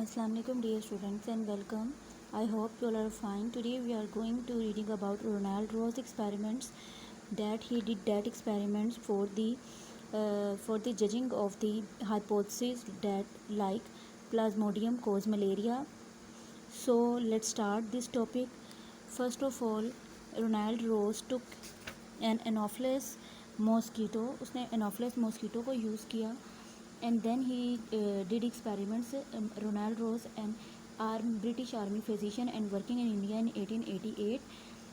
Assalamu alaikum dear students and welcome. I hope you all are fine. Today we are going to reading about Ronald Ross experiments that he did that experiments for the judging of the hypothesis that like plasmodium cause malaria. So let's start this topic. First of all, Ronald Ross took an Anopheles mosquito. उसने Anopheles mosquito को use किया and then he did experiments. Ronald Ross, an British Army physician and working in India in 1888.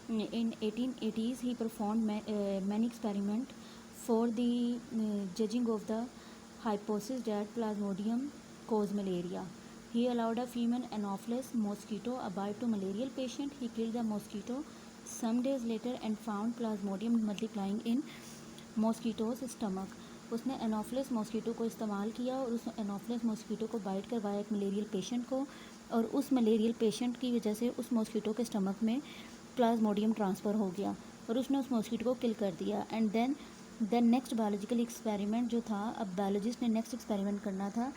In 1880s, he performed many experiments for the judging of the hypothesis that Plasmodium cause malaria. He allowed a female Anopheles mosquito a bite to malarial patient. He killed the mosquito some days later and found Plasmodium multiplying in mosquito's stomach. उसने Anopheles mosquito को इस्तेमाल किया और उस Anopheles mosquito को bite करवाया एक malarial patient को, और उस मलेरियल पेशेंट की वजह से उस मॉस्कीटो के स्टमक में प्लाज्मोडियम ट्रांसफ़र हो गया और उसने उस मॉस्कीटो को किल कर दिया. And then next biological experiment जो था, अब बायोलॉजिस्ट ने नेक्स्ट एक्सपेरिमेंट करना था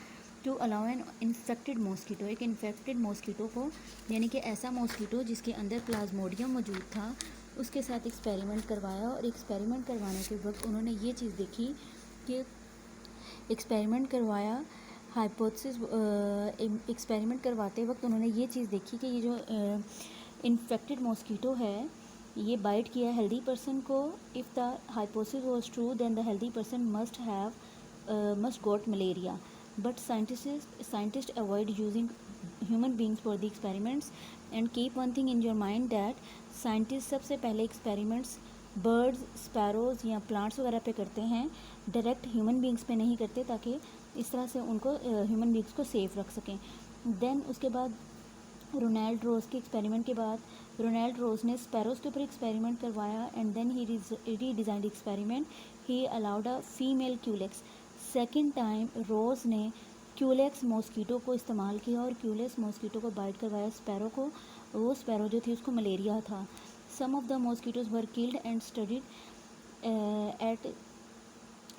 to allow an infected mosquito, एक इन्फेक्टेड मॉस्कीटो को, यानी कि ऐसा मॉस्कीटो जिसके अंदर प्लाज्मोडियम मौजूद था, उसके साथ एक्सपेरिमेंट करवाया. और एक्सपेरिमेंट करवाने के वक्त उन्होंने ये चीज़ देखी कि एक्सपेरिमेंट करवाया हाइपोथेसिस. एक्सपेरिमेंट करवाते वक्त उन्होंने ये चीज़ देखी कि ये जो इन्फेक्टेड मॉस्कीटो है ये बाइट किया हेल्दी पर्सन को. If the hypothesis was true then the healthy person must got malaria. But scientist avoid using human beings for the experiments. And keep one thing in your mind that scientist सबसे पहले experiments birds, sparrows या plants वगैरह पे करते हैं, direct human beings पे नहीं करते, ताकि इस तरह से उनको ह्यूमन बींग्स को सेफ़ रख सकें. देन उसके बाद रोनाल्ड रोज के एक्सपेरिमेंट के बाद रोनाल्ड रोज ने स्पैरोज़ के ऊपर एक्सपेरिमेंट करवाया. And then he redesigned experiment. He allowed a female Culex. Second time Ross ने क्यूलेक्स मॉस्कीटो को इस्तेमाल किया और क्यूलेक्स मॉस्कीटो को बाइट करवाया स्पैरो को. वो स्पैरो जो थी उसको मलेरिया था. Some of the mosquitoes were killed and studied at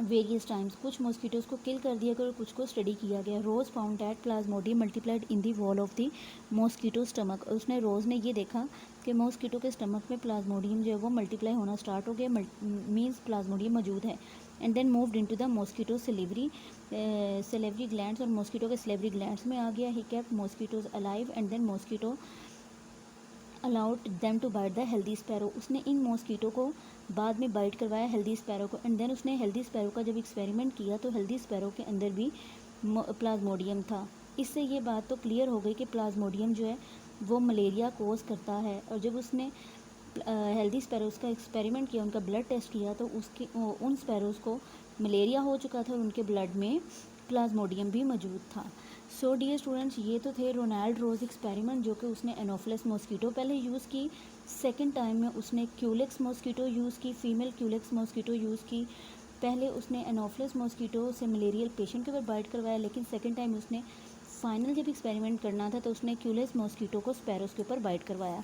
various times. कुछ मॉस्किटोज को किल कर दिया गया और कुछ को स्टडी किया गया. Ross found that plasmodium multiplied in the wall of the mosquito stomach. उसने रोज़ ने ये देखा कि मॉस्किटो के स्टमक में प्लाज्मोडियम जो है वो मल्टीप्लाई होना स्टार्ट हो गया, मीन्स प्लाज्मोडियम मौजूद है. And then moved into the mosquito salivary glands, और मॉस्किटो के सेलेवरी ग्लैंड्स में आ गया. He kept mosquitoes alive and then mosquito allowed them to bite the healthy sparrow. उसने इन मॉस्कीटो को बाद में बाइट करवाया हेल्दी स्पैरो को. एंड देन उसने हेल्दी स्पैरो का जब एक्सपेरिमेंट किया तो हेल्दी स्पैरो के अंदर भी प्लाज्मोडियम था. इससे ये बात तो क्लियर हो गई कि प्लाज्मोडियम जो है वो मलेरिया कोज करता है. और जब उसने हेल्दी स्पैरोज़ का एक्सपेरिमेंट किया, उनका ब्लड टेस्ट किया, तो उन स्पैरोज़ को मलेरिया हो चुका था और उनके ब्लड में प्लाज्मोडियम भी मौजूद था. सो डियर स्टूडेंट्स, ये तो थे रोनाल्ड रोज एक्सपेरिमेंट जो कि उसने एनोफिलस मॉस्कीटो पहले यूज़ की. सेकंड टाइम में उसने क्यूलेक्स मॉस्कीटो यूज़ की, फीमेल क्यूलेक्स मॉस्कीटो यूज़ की. पहले उसने एनोफिलस मॉस्कीटो से मलेरियल पेशेंट के ऊपर बाइट करवाया, लेकिन सेकंड टाइम उसने फाइनल जब एक्सपेरिमेंट करना था तो उसने क्यूलेक्स मॉस्कीटो को स्पैरोस के ऊपर बाइट करवाया.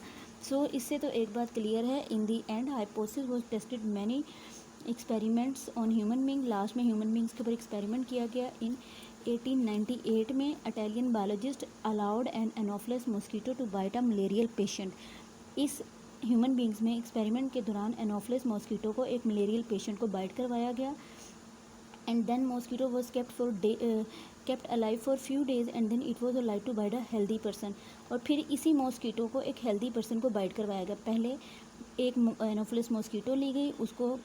सो इससे तो एक बात क्लियर है, in the end hypothesis was tested many experiments on human being. Last में ह्यूमन बींग्स के ऊपर एक्सपेरिमेंट किया गया. इन 1898 में Italian biologist allowed an Anopheles mosquito to bite a malarial patient. इस ह्यूमन बींग्स में एक्सपेरिमेंट के दौरान एनोफिलस मॉस्कीटो को एक मलेरियल पेशेंट को बाइट करवाया गया. And then mosquito was kept alive for few days and then it was allowed to bite a healthy person. और फिर इसी मॉस्कीटो को एक हेल्दी पर्सन को बाइट करवाया गया. पहले एक एनोफिलस मॉस्कीटो ली गई, उसको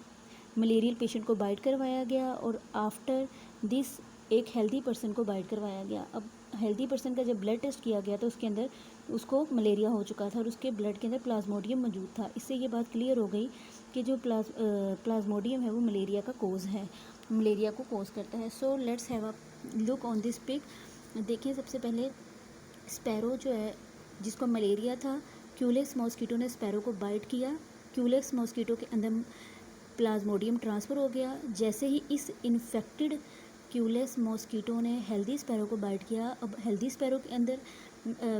मलेरियल पेशेंट को बाइट करवाया गया, और आफ्टर दिस एक हेल्दी पर्सन को बाइट करवाया गया. अब हेल्दी पर्सन का जब ब्लड टेस्ट किया गया तो उसके अंदर उसको मलेरिया हो चुका था और उसके ब्लड के अंदर प्लाज्मोडियम मौजूद था. इससे ये बात क्लियर हो गई कि जो प्लाज्मोडियम है वो मलेरिया का कोज है, मलेरिया को कोज करता है. So let's have a look on this pic. देखिए, सबसे पहले स्पैरो जो है जिसको मलेरिया था, क्यूलेक्स मॉस्कीटो ने स्पैरो को बाइट किया. क्यूलेक्स मॉस्कीटो के अंदर प्लाज्मोडियम ट्रांसफ़र हो गया. जैसे ही इस इन्फेक्टेड क्यूलेक्स मॉस्कीटो ने हेल्दी स्पैरो को बाइट किया, अब हेल्दी स्पैरो के अंदर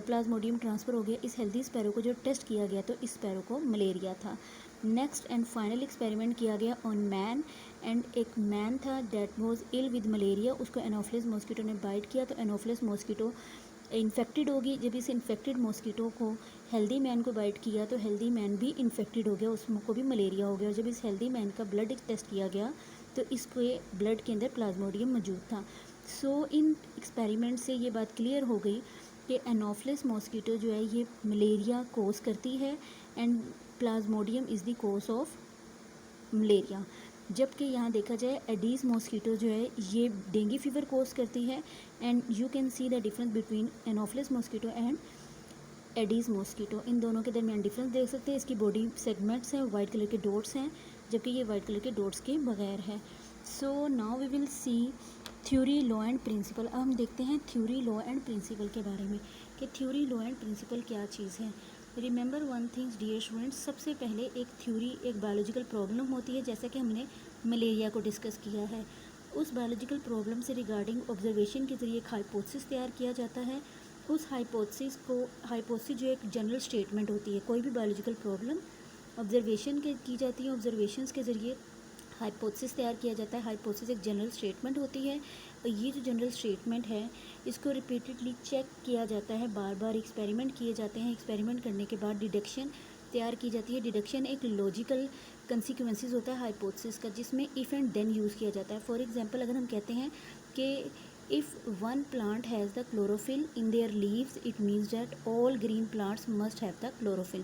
प्लाज्मोडियम ट्रांसफ़र हो गया. इस हेल्दी स्पैरो को जो टेस्ट किया गया तो इस स्पैरो को मलेरिया था. नेक्स्ट एंड फाइनल एक्सपेरिमेंट किया गया ऑन मैन. एंड एक मैन था that was ill with malaria. उसको एनोफिलस मॉस्कीटो ने बाइट किया तो एनोफिलस मॉस्कीटो इन्फेक्टेड होगी। जब इस इन्फेक्टेड मॉस्किटो को हेल्दी मैन को बाइट किया तो हेल्दी मैन भी इन्फेक्टेड हो गया, उसको भी मलेरिया हो गया। और जब इस हेल्दी मैन का ब्लड टेस्ट किया गया तो इसके ब्लड के अंदर प्लाज्मोडियम मौजूद था। सो इन एक्सपेरिमेंट से ये बात क्लियर हो गई कि एनोफिलस मॉस्किटो जो है ये मलेरिया कोज करती है and plasmodium is the cause of malaria. जबकि यहाँ देखा जाए एडीज़ मॉस्किटो जो है ये डेंगू फीवर कोज करती है। And you can see the difference between anopheles mosquito and aedes mosquito. इन दोनों के दरमियान डिफरेंस देख सकते हैं। इसकी बॉडी सेगमेंट्स हैं, वाइट कलर के डॉट्स हैं, जबकि ये वाइट कलर के डॉट्स के बगैर है। So now we will see theory, law and principle. अब हम देखते हैं थ्योरी, लॉ एंड प्रिंसिपल के बारे में कि थ्योरी, लॉ एंड प्रिंसिपल क्या चीज़ है। Remember one things dear students, सबसे पहले एक थ्योरी एक बायोलॉजिकल प्रॉब्लम होती है, जैसा कि हमने मलेरिया को डिस्कस किया है। उस बायोलॉजिकल प्रॉब्लम से रिगार्डिंग ऑब्जर्वेशन के ज़रिए एक हाइपोथेसिस तैयार किया जाता है। उस हाइपोथेसिस जो एक जनरल स्टेटमेंट होती है, कोई भी बायोलॉजिकल प्रॉब्लम ऑब्जर्वेशन के की जाती है, ऑब्जर्वेशंस के ज़रिए हाइपोथेसिस तैयार किया जाता है। हाइपोथेसिस एक जनरल स्टेटमेंट होती है और ये जो जनरल स्टेटमेंट है इसको रिपीटेडली चेक किया जाता है, बार बार एक्सपेरिमेंट किए जाते हैं। एक्सपेरिमेंट करने के बाद डिडक्शन तैयार की जाती है। डिडक्शन एक लॉजिकल कंसिक्वेंसेस होता है हाइपोथेसिस का, जिसमें इफ़ एंड देन यूज़ किया जाता है। फॉर एग्जांपल अगर हम कहते हैं कि if one plant has the chlorophyll in their leaves it means that all green plants must have the chlorophyll.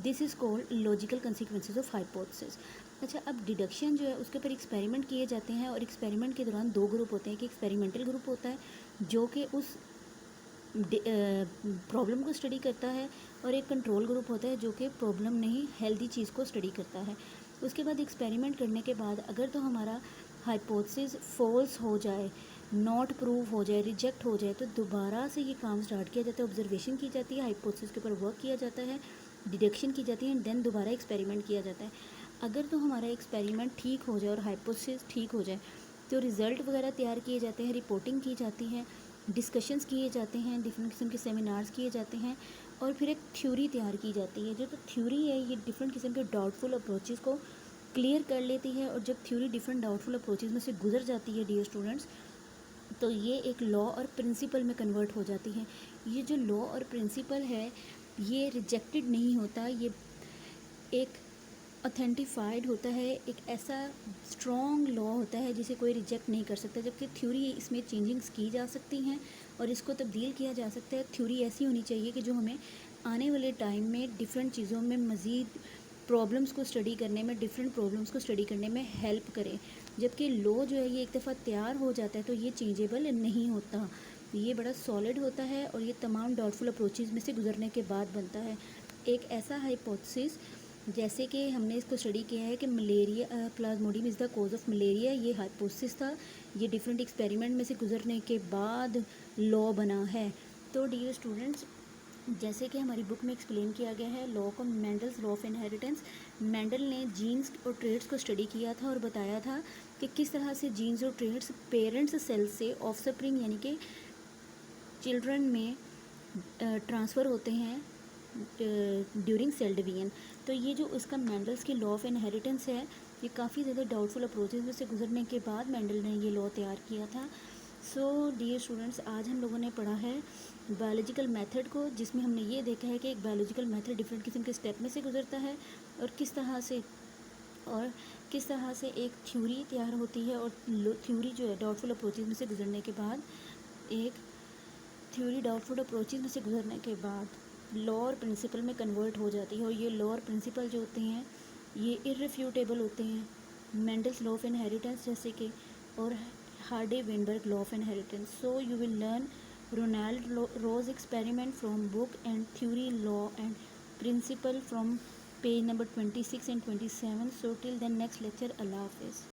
This is called logical consequences of hypothesis. अच्छा, अब डिडक्शन जो है उसके ऊपर एक्सपेरिमेंट किए जाते हैं और एक्सपेरिमेंट के दौरान दो ग्रुप होते हैं कि एक्सपेरिमेंटल ग्रुप होता है जो कि उस प्रॉब्लम को स्टडी करता है और एक कंट्रोल ग्रुप होता है जो कि प्रॉब्लम नहीं हेल्दी चीज़ को स्टडी करता है। उसके बाद एक्सपेरिमेंट करने के बाद अगर तो हमारा हाइपोथेसिस फॉल्स हो जाए, नॉट प्रूव हो जाए, रिजेक्ट हो जाए, तो दोबारा से ये काम स्टार्ट किया जाता है। ऑब्जर्वेशन की जाती है, हाइपोथेसिस के ऊपर वर्क किया जाता है, डिडक्शन की जाती है एंड देन दोबारा एक्सपेरिमेंट किया जाता है। अगर तो हमारा एक्सपेरिमेंट ठीक हो जाए और हाइपोथेसिस ठीक हो जाए तो रिज़ल्ट वगैरह तैयार किए जाते हैं, रिपोर्टिंग की जाती है, डिस्कशंस किए जाते हैं, डिफरेंट किस्म के सेमिनार्स किए जाते हैं और फिर एक थ्योरी तैयार की जाती है। जो तो थ्योरी है ये डिफरेंट किस्म के डाउटफुल अप्रोचेज़ को क्लियर कर लेती है और जब थ्योरी डिफरेंट डाउटफुल अप्रोचेज़ में से गुजर जाती है डियर स्टूडेंट्स, तो ये एक लॉ और प्रिंसिपल में कन्वर्ट हो जाती है। ये जो लॉ और प्रिंसिपल है ये रिजेक्टेड नहीं होता, ये एक ऑथेंटिफाइड होता है, एक ऐसा स्ट्रॉन्ग लॉ होता है जिसे कोई रिजेक्ट नहीं कर सकता। जबकि थ्योरी इसमें चेंजिंग्स की जा सकती हैं और इसको तब्दील किया जा सकता है। थ्योरी ऐसी होनी चाहिए कि जो हमें आने वाले टाइम में डिफरेंट चीज़ों में मज़ीद प्रॉब्लम्स को स्टडी करने में, डिफरेंट प्रॉब्लम्स को स्टडी करने में हेल्प करे। जबकि लॉ जो है ये एक दफ़ा तैयार हो जाता है तो ये चेंजेबल नहीं होता, ये बड़ा सॉलिड होता है और ये तमाम डाउटफुल अप्रोचेज़ में से गुजरने के बाद बनता है। एक ऐसा हाइपोथेसिस जैसे कि हमने इसको स्टडी किया है कि malaria, plasmodium is the cause of malaria, ये हाइपोथेसिस था, ये डिफरेंट एक्सपेरिमेंट में से गुजरने के बाद लॉ बना है। तो डियर स्टूडेंट्स, जैसे कि हमारी बुक में एक्सप्लेन किया गया है लॉ को, Mendel's law of inheritance. Mendel ने जीन्स और ट्रेड्स को स्टडी किया था और बताया था कि किस तरह से जीन्स और ट्रेड्स पेरेंट्स सेल से ऑफस्प्रिंग यानी कि चिल्ड्रन में ट्रांसफ़र होते हैं ड्यूरिंग सेल डिवीजन। तो ये जो उसका मेंडल्स की लॉ ऑफ इनहेरिटेंस है ये काफ़ी ज़्यादा डाउटफुल अप्रोचेज़ में से गुजरने के बाद मेंडल ने ये लॉ तैयार किया था। सो डियर स्टूडेंट्स, आज हम लोगों ने पढ़ा है बायोलॉजिकल मेथड को, जिसमें हमने ये देखा है कि एक बायोलॉजिकल मेथड डिफरेंट किस्म के स्टेप में से गुजरता है और किस तरह से एक थ्योरी तैयार होती है और थ्योरी जो है डाउटफुल अप्रोचेज़ में से गुजरने के बाद लॉ और प्रिंसिपल में कन्वर्ट हो जाती है। और ये लॉ और प्रिंसिपल जो होते हैं ये इररिफ्यूटेबल होते हैं, मेंडल्स लॉ ऑफ इनहेरिटेंस जैसे कि, और Hardy Weinberg law of inheritance. So you will learn Ronald Ross experiment from book and theory, law and principle from page number 26 and 27. So till then, next lecture, Allah Hafiz.